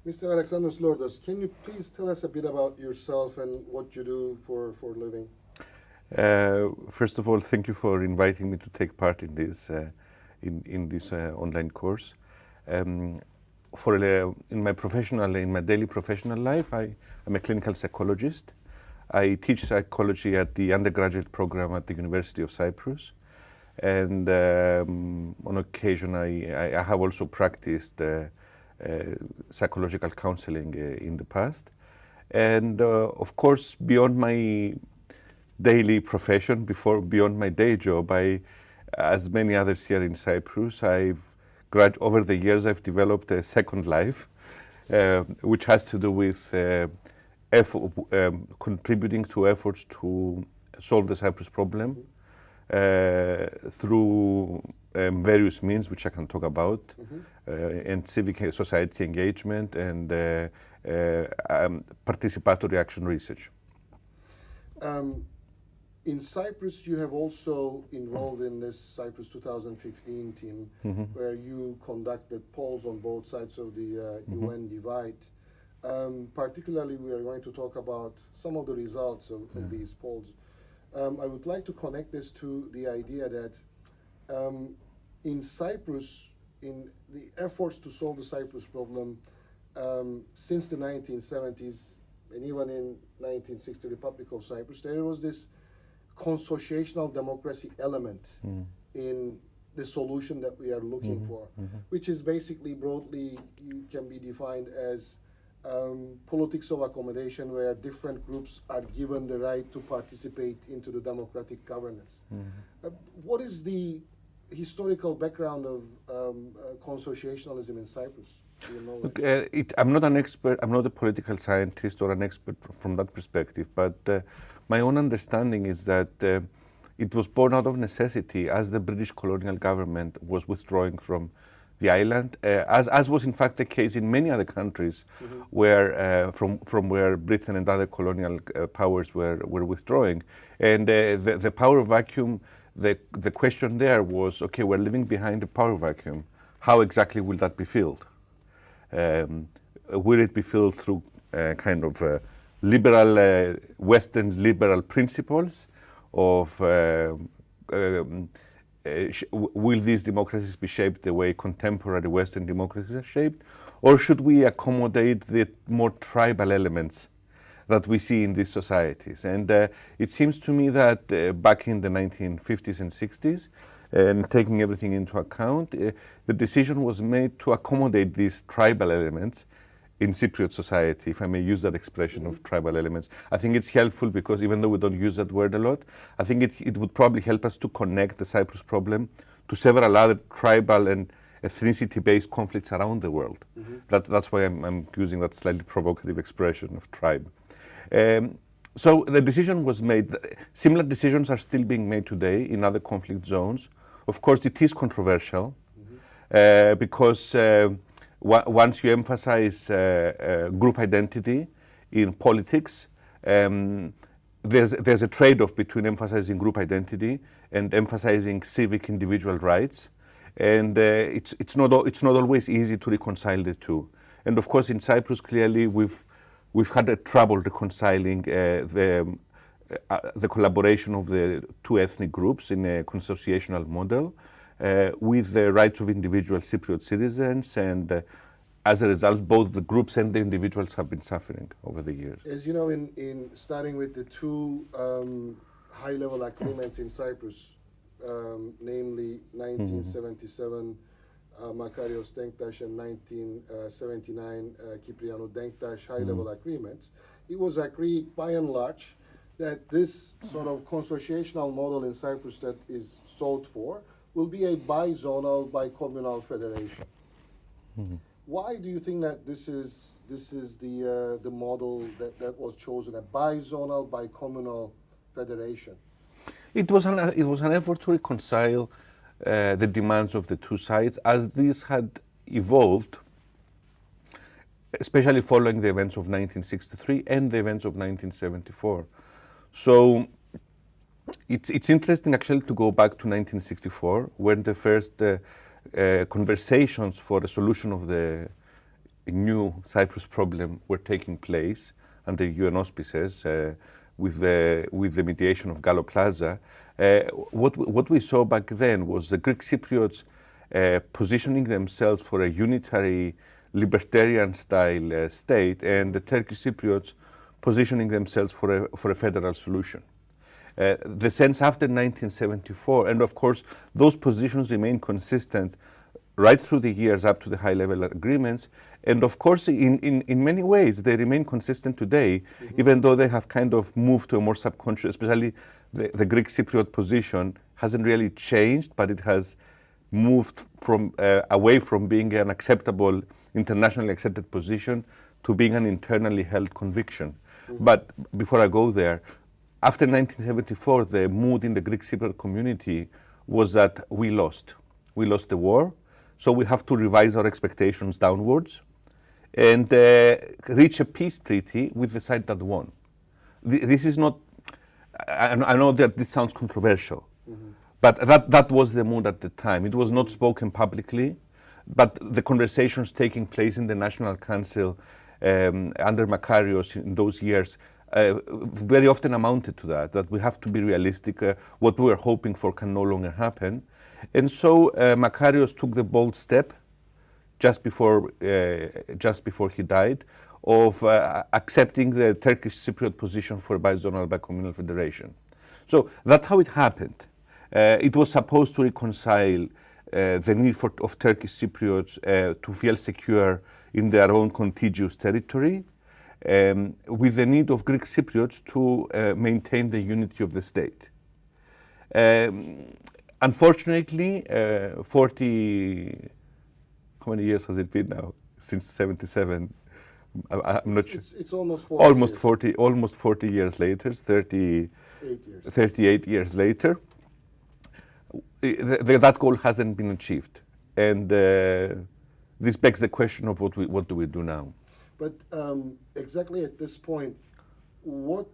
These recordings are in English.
Mr. Alexandros Lordos, can you please tell us a bit about yourself and what you do for a living? First of all, thank you for inviting me to take part in this online course. In my daily professional life, I'm a clinical psychologist. I teach psychology at the undergraduate program at the University of Cyprus, and on occasion I have also practiced psychological counseling in the past. And of course, beyond my daily profession, beyond my day job, as many others here in Cyprus, over the years I've developed a second life, which has to do with contributing to efforts to solve the Cyprus problem through various means, which I can talk about, and civic society engagement and participatory action research. In Cyprus, you have also involved in this Cyprus 2015 team, where you conducted polls on both sides of the UN divide. Particularly, we are going to talk about some of the results of these polls. I would like to connect this to the idea that in Cyprus, in the efforts to solve the Cyprus problem since the 1970s and even in 1960 Republic of Cyprus, there was this consociational democracy element in the solution that we are looking for, which is basically broadly can be defined as politics of accommodation, where different groups are given the right to participate into the democratic governance. What is the historical background of consociationalism in Cyprus? Do you know? Look, I'm not an expert, I'm not a political scientist or an expert from that perspective, but my own understanding is that it was born out of necessity as the British colonial government was withdrawing from the island, as was in fact the case in many other countries where, from where Britain and other colonial powers were withdrawing. And the power vacuum, the question there was, okay, we're living behind a power vacuum. How exactly will that be filled? Will it be filled through kind of liberal, Western liberal principles of will these democracies be shaped the way contemporary Western democracies are shaped, or should we accommodate the more tribal elements that we see in these societies? And it seems to me that back in the 1950s and 60s, and taking everything into account, the decision was made to accommodate these tribal elements in Cypriot society, if I may use that expression of tribal elements. I think it's helpful because even though we don't use that word a lot, I think it would probably help us to connect the Cyprus problem to several other tribal and ethnicity-based conflicts around the world. That's why I'm using that slightly provocative expression of tribe. So the decision was made. Similar decisions are still being made today in other conflict zones. Of course, it is controversial because once you emphasize group identity in politics, there's a trade-off between emphasizing group identity and emphasizing civic individual rights, and it's not always easy to reconcile the two. And of course, in Cyprus, clearly we've had a trouble reconciling the collaboration of the two ethnic groups in a consociational model with the rights of individual Cypriot citizens, and as a result, both the groups and the individuals have been suffering over the years. As you know, in starting with the two high-level agreements in Cyprus, namely 1977 Makarios Denktash and 1979 Kyprianou Denktash high-level agreements, it was agreed by and large that this sort of consociational model in Cyprus that is sought for will be a bi-zonal, bi-communal federation. Why do you think that this is the model that was chosen, a bi-zonal, bi-communal federation? It was an effort to reconcile the demands of the two sides as these had evolved, especially following the events of 1963 and the events of 1974. So it's interesting actually to go back to 1964, when the first conversations for a solution of the new Cyprus problem were taking place under UN auspices with the mediation of Gallo Plaza. What we saw back then was the Greek Cypriots positioning themselves for a unitary libertarian style state, and the Turkish Cypriots positioning themselves for a federal solution. The sense after 1974, and of course those positions remain consistent right through the years up to the high-level agreements, and of course in many ways they remain consistent today, even though they have kind of moved to a more subconscious, especially the Greek Cypriot position hasn't really changed, but it has moved from away from being an acceptable, internationally accepted position to being an internally held conviction. But before I go there, after 1974, the mood in the Greek Cypriot community was that we lost. We lost the war, so we have to revise our expectations downwards and reach a peace treaty with the side that won. This is not, I know that this sounds controversial, but that was the mood at the time. It was not spoken publicly, but the conversations taking place in the National Council under Makarios in those years very often amounted to that we have to be realistic. What we were hoping for can no longer happen. And so Makarios took the bold step just before he died of accepting the Turkish Cypriot position for a bizonal bicommunal federation. So that's how it happened. It was supposed to reconcile the need of Turkish Cypriots to feel secure in their own contiguous territory with the need of Greek Cypriots to maintain the unity of the state. Unfortunately, 40, how many years has it been now? Since 77? I'm not sure. It's almost 40 years. Almost 40 years later, 38 years later, that goal hasn't been achieved. And this begs the question of what do we do now? But exactly at this point, what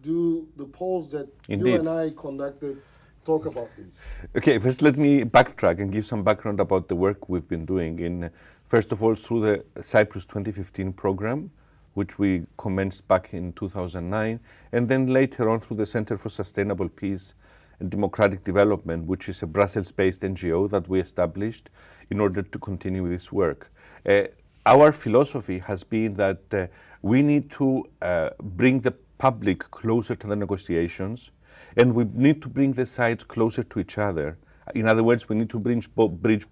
do the polls that you and I conducted talk about this? Okay, first let me backtrack and give some background about the work we've been doing. First of all, through the Cyprus 2015 program, which we commenced back in 2009, and then later on through the Center for Sustainable Peace and Democratic Development, which is a Brussels-based NGO that we established in order to continue this work. Our philosophy has been that we need to bring the public closer to the negotiations, and we need to bring the sides closer to each other. In other words, we need to bridge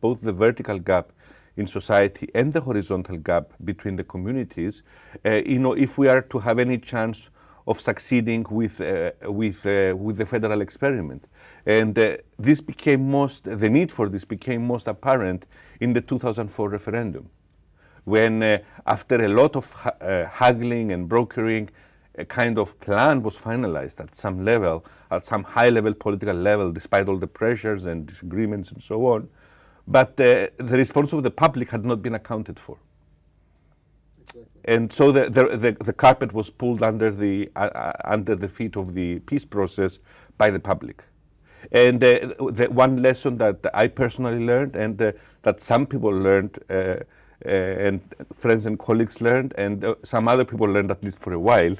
both the vertical gap in society and the horizontal gap between the communities, if we are to have any chance of succeeding with the federal experiment. And the need for this became most apparent in the 2004 referendum, when after a lot of haggling and brokering, a kind of plan was finalized at some level, at some high-level political level, despite all the pressures and disagreements and so on. But the response of the public had not been accounted for. Exactly. And so the carpet was pulled under the feet of the peace process by the public. And the one lesson that I personally learned, and that some people learned, and friends and colleagues learned, and some other people learned, at least for a while,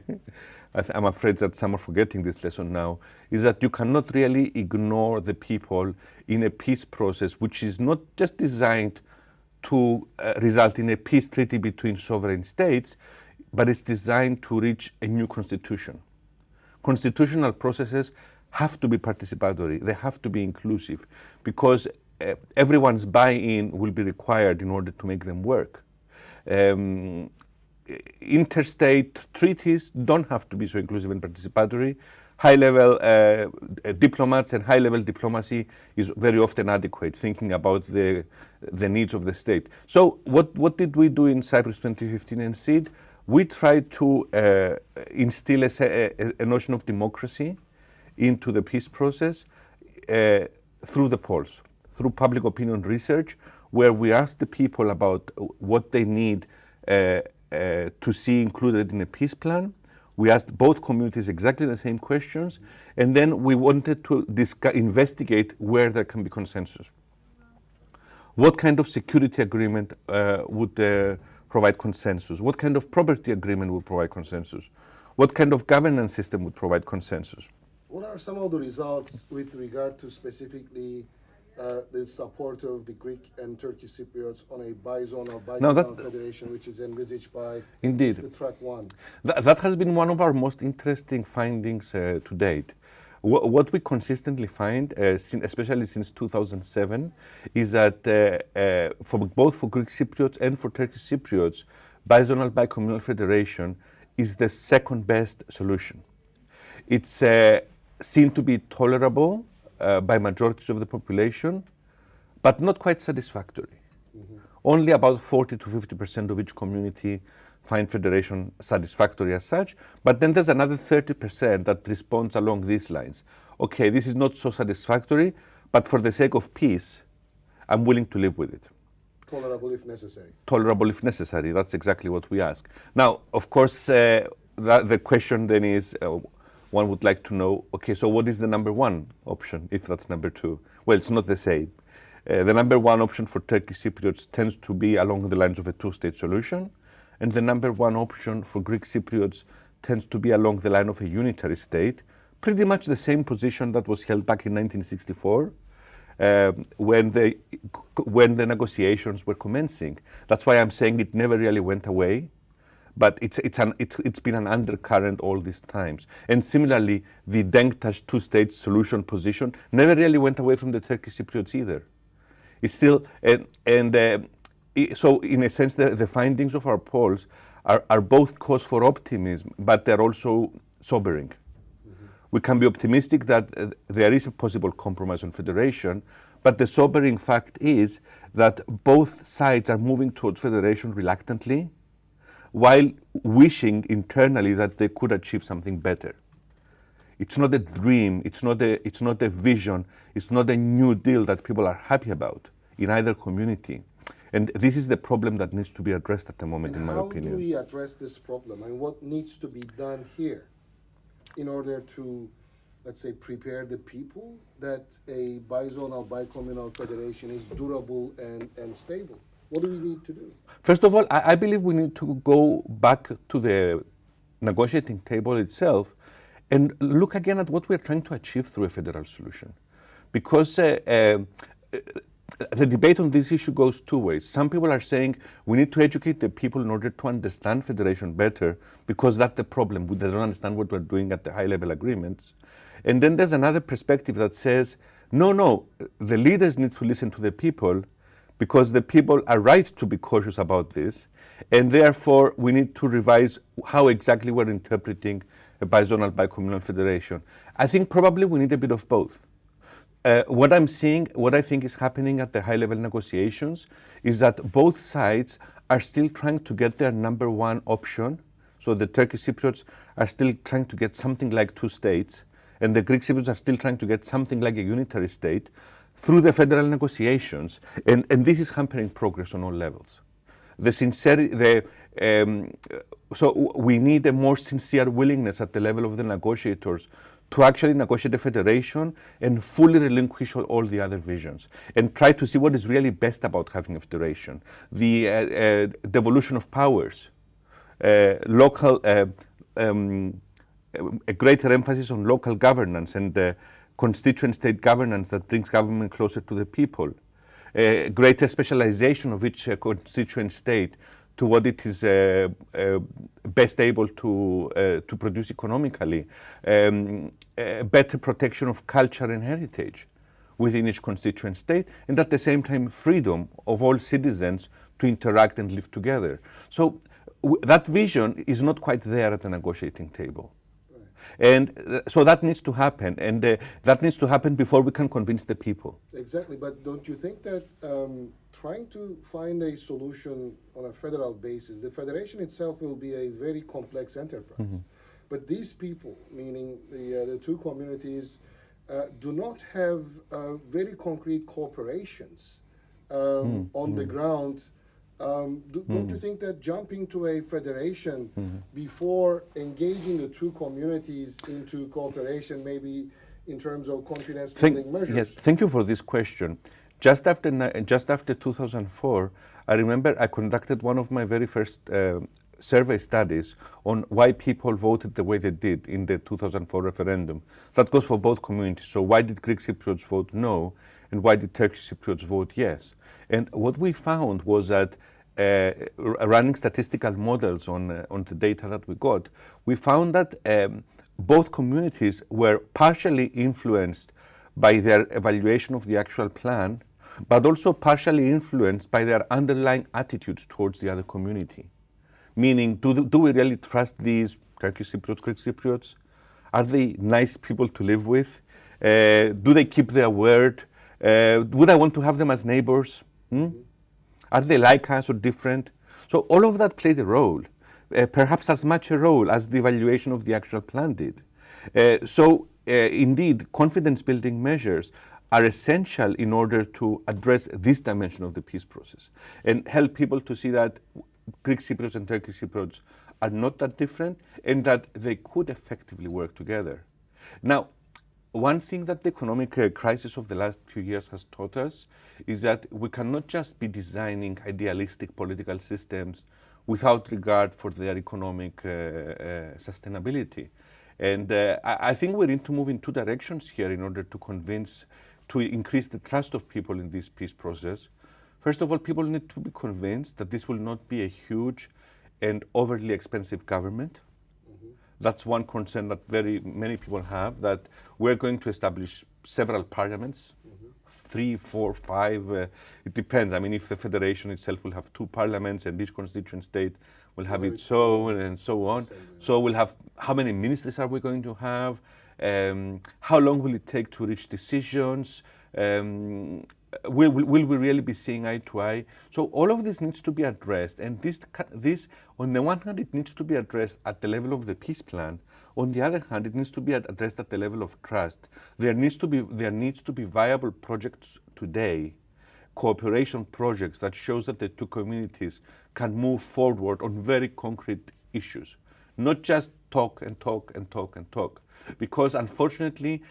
I'm afraid that some are forgetting this lesson now, is that you cannot really ignore the people in a peace process which is not just designed to result in a peace treaty between sovereign states, but it's designed to reach a new constitution. Constitutional processes have to be participatory, they have to be inclusive, because everyone's buy-in will be required in order to make them work. Interstate treaties don't have to be so inclusive and participatory. High-level diplomats and high-level diplomacy is very often adequate, thinking about the needs of the state. So what did we do in Cyprus 2015 and SEED? We tried to instill a notion of democracy into the peace process through the polls, through public opinion research, where we asked the people about what they need to see included in a peace plan. We asked both communities exactly the same questions, and then we wanted to investigate where there can be consensus. What kind of security agreement would provide consensus? What kind of property agreement would provide consensus? What kind of governance system would provide consensus? What are some of the results with regard to specifically the support of the Greek and Turkish Cypriots on a bizonal federation, which is envisaged by indeed the track 1? That has been one of our most interesting findings to date. What we consistently find, especially since 2007, is that both for Greek Cypriots and for Turkish Cypriots, bizonal bicommunal federation is the second best solution. It's seen to be tolerable by majorities of the population, but not quite satisfactory. Mm-hmm. Only about 40 to 50% of each community find federation satisfactory as such, but then there's another 30% that responds along these lines. Okay, this is not so satisfactory, but for the sake of peace, I'm willing to live with it. Tolerable if necessary. Tolerable if necessary, that's exactly what we ask. Now, of course, the question then is, one would like to know, okay, so what is the number one option, if that's number two? Well, it's not the same. The number one option for Turkish Cypriots tends to be along the lines of a two-state solution, and the number one option for Greek Cypriots tends to be along the line of a unitary state, pretty much the same position that was held back in 1964 when the negotiations were commencing. That's why I'm saying it never really went away, but it's been an undercurrent all these times. And similarly, the Denktash two-state solution position never really went away from the Turkish Cypriots either. It's still, so in a sense, the findings of our polls are both cause for optimism, but they're also sobering. Mm-hmm. We can be optimistic that there is a possible compromise on federation, but the sobering fact is that both sides are moving towards federation reluctantly, while wishing internally that they could achieve something better. It's not a dream, it's not a vision, it's not a new deal that people are happy about in either community. And this is the problem that needs to be addressed at the moment, in my opinion. How do we address this problem, and what needs to be done here in order to, let's say, prepare the people that a bizonal, bicommunal federation is durable and stable? What do we need to do? First of all, I believe we need to go back to the negotiating table itself and look again at what we're trying to achieve through a federal solution. Because the debate on this issue goes two ways. Some people are saying we need to educate the people in order to understand federation better, because that's the problem. They don't understand what we're doing at the high-level agreements. And then there's another perspective that says, no, the leaders need to listen to the people, because the people are right to be cautious about this, and therefore we need to revise how exactly we're interpreting a bizonal bicommunal federation. I think probably we need a bit of both. What I think is happening at the high-level negotiations is that both sides are still trying to get their number one option. So the Turkish Cypriots are still trying to get something like two states, and the Greek Cypriots are still trying to get something like a unitary state through the federal negotiations, and this is hampering progress on all levels. So we need a more sincere willingness at the level of the negotiators to actually negotiate a federation and fully relinquish all the other visions, and try to see what is really best about having a federation. The devolution of powers, a greater emphasis on local governance and constituent state governance that brings government closer to the people, greater specialization of each constituent state to what it is best able to produce economically, better protection of culture and heritage within each constituent state, and at the same time freedom of all citizens to interact and live together. So that vision is not quite there at the negotiating table. And so that needs to happen, and that needs to happen before we can convince the people. Exactly, but don't you think that trying to find a solution on a federal basis, the federation itself will be a very complex enterprise. Mm-hmm. But these people, meaning the two communities, do not have very concrete cooperations on the ground. Don't you think that jumping to a federation before engaging the two communities into cooperation, maybe in terms of confidence building measures? Yes, thank you for this question. Just after 2004, I remember I conducted one of my very first survey studies on why people voted the way they did in the 2004 referendum. That goes for both communities. So why did Greek Cypriots vote no, and why did Turkish Cypriots vote yes? And what we found was that running statistical models on the data that we got, we found that both communities were partially influenced by their evaluation of the actual plan, but also partially influenced by their underlying attitudes towards the other community. Meaning, do we really trust these Turkish Cypriots, Greek Cypriots? Are they nice people to live with? Do they keep their word? Would I want to have them as neighbors? Are they like us or different? So all of that played a role, perhaps as much a role as the evaluation of the actual plan did. Indeed, confidence-building measures are essential in order to address this dimension of the peace process and help people to see that Greek Cypriots and Turkish Cypriots are not that different and that they could effectively work together. Now, one thing that the economic crisis of the last few years has taught us is that we cannot just be designing idealistic political systems without regard for their economic sustainability. And I think we need to move in two directions here in order to increase the trust of people in this peace process. First of all, people need to be convinced that this will not be a huge and overly expensive government. That's one concern that very many people have, that we're going to establish several parliaments, 3, 4, 5, it depends. I mean, if the federation itself will have 2 parliaments and each constituent state will have its own and so on. So we'll have, how many ministries are we going to have? How long will it take to reach decisions? Will we really be seeing eye to eye? So all of this needs to be addressed, and this, on the one hand, it needs to be addressed at the level of the peace plan. On the other hand, it needs to be addressed at the level of trust. There needs to be viable projects today, cooperation projects that shows that the two communities can move forward on very concrete issues, not just talk and talk and talk and talk. Because unfortunately,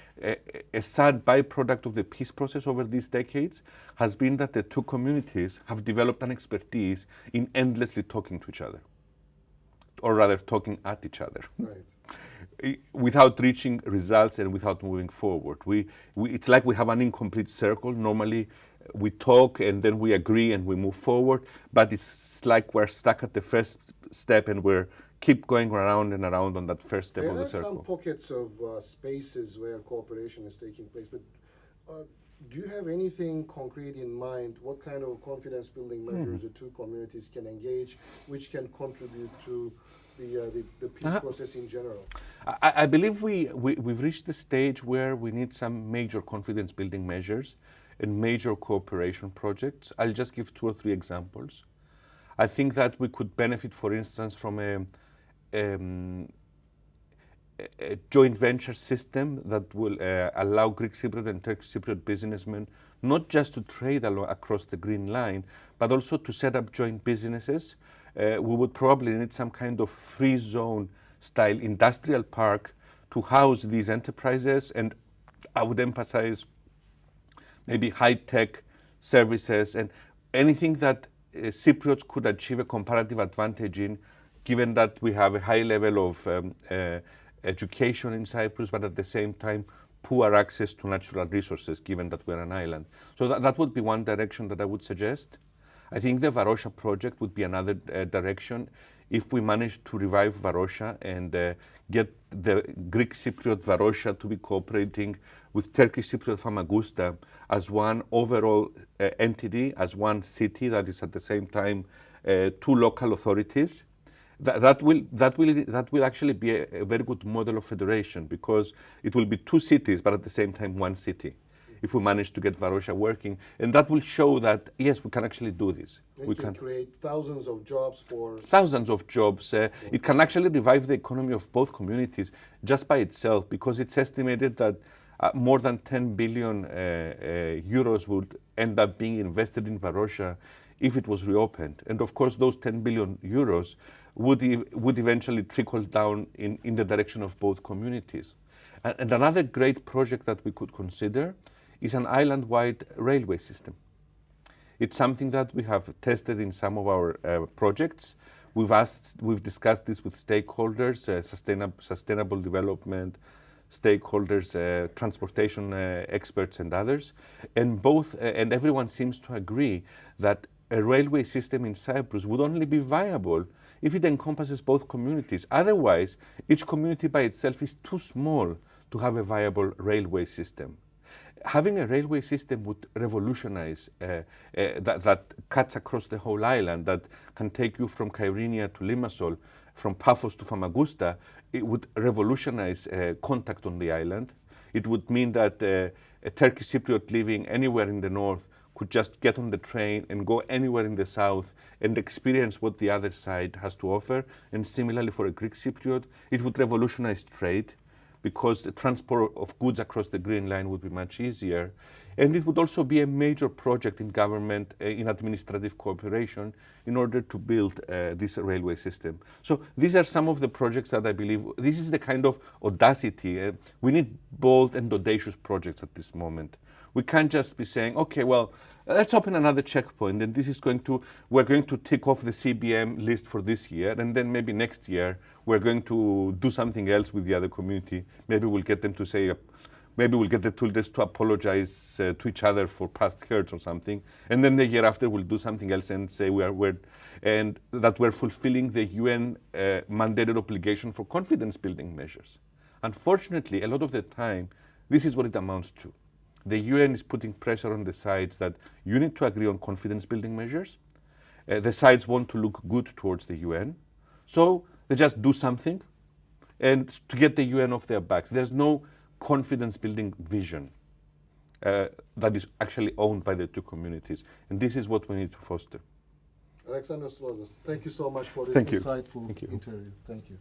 a sad byproduct of the peace process over these decades has been that the two communities have developed an expertise in endlessly talking to each other, or rather talking at each other, without reaching results and without moving forward. It's like we have an incomplete circle. Normally, we talk and then we agree and we move forward, but it's like we're stuck at the first step and we're keep going around and around on that first step of the circle. There are some pockets of spaces where cooperation is taking place, but do you have anything concrete in mind? What kind of confidence-building measures the two communities can engage, which can contribute to the peace process in general? I believe we've reached the stage where we need some major confidence-building measures and major cooperation projects. I'll just give 2 or 3 examples. I think that we could benefit, for instance, from a joint venture system that will allow Greek Cypriot and Turkish Cypriot businessmen not just to trade across the Green Line, but also to set up joint businesses. We would probably need some kind of free zone style industrial park to house these enterprises, and I would emphasize maybe high-tech services and anything that Cypriots could achieve a comparative advantage in, given that we have a high level of education in Cyprus, but at the same time poor access to natural resources, given that we're an island. So that would be one direction that I would suggest. I think the Varosha project would be another direction. If we manage to revive Varosha and get the Greek Cypriot Varosha to be cooperating with Turkish Cypriot Famagusta as one overall entity, as one city that is at the same time 2 local authorities, that will actually be a very good model of federation, because it will be 2 cities, but at the same time 1 city, if we manage to get Varosha working. And that will show that, yes, we can actually do this. We can create thousands of jobs for... Thousands of jobs. It can actually revive the economy of both communities just by itself, because it's estimated that more than 10 billion euros would end up being invested in Varosha if it was reopened. And of course, those 10 billion euros would eventually trickle down in the direction of both communities. And another great project that we could consider is an island-wide railway system. It's something that we have tested in some of our projects. We've discussed this with stakeholders, sustainable development stakeholders, transportation experts, and others, and everyone seems to agree that a railway system in Cyprus would only be viable if it encompasses both communities. Otherwise, each community by itself is too small to have a viable railway system. Having a railway system would revolutionize that cuts across the whole island, that can take you from Kyrenia to Limassol, from Paphos to Famagusta. It would revolutionize contact on the island. It would mean that a Turkish Cypriot living anywhere in the north could just get on the train and go anywhere in the south and experience what the other side has to offer. And similarly for a Greek Cypriot, it would revolutionize trade, because the transport of goods across the Green Line would be much easier. And it would also be a major project in government, in administrative cooperation, in order to build this railway system. So these are some of the projects that I believe, this is the kind of audacity. We need bold and audacious projects at this moment. We can't just be saying, okay, well, let's open another checkpoint, and we're going to tick off the CBM list for this year, and then maybe next year we're going to do something else with the other community. Maybe we'll get them to say, maybe we'll get the Tuldes to apologize to each other for past hurts or something, and then the year after we'll do something else and say we're fulfilling the UN mandated obligation for confidence building measures. Unfortunately, a lot of the time, this is what it amounts to. The UN is putting pressure on the sides that you need to agree on confidence building measures. The sides want to look good towards the UN, so they just do something and to get the UN off their backs. There's no confidence building vision that is actually owned by the two communities, and this is what we need to foster. Alexandros Lordos, thank you so much for this Thank you. insightful Thank you. interview. Thank you.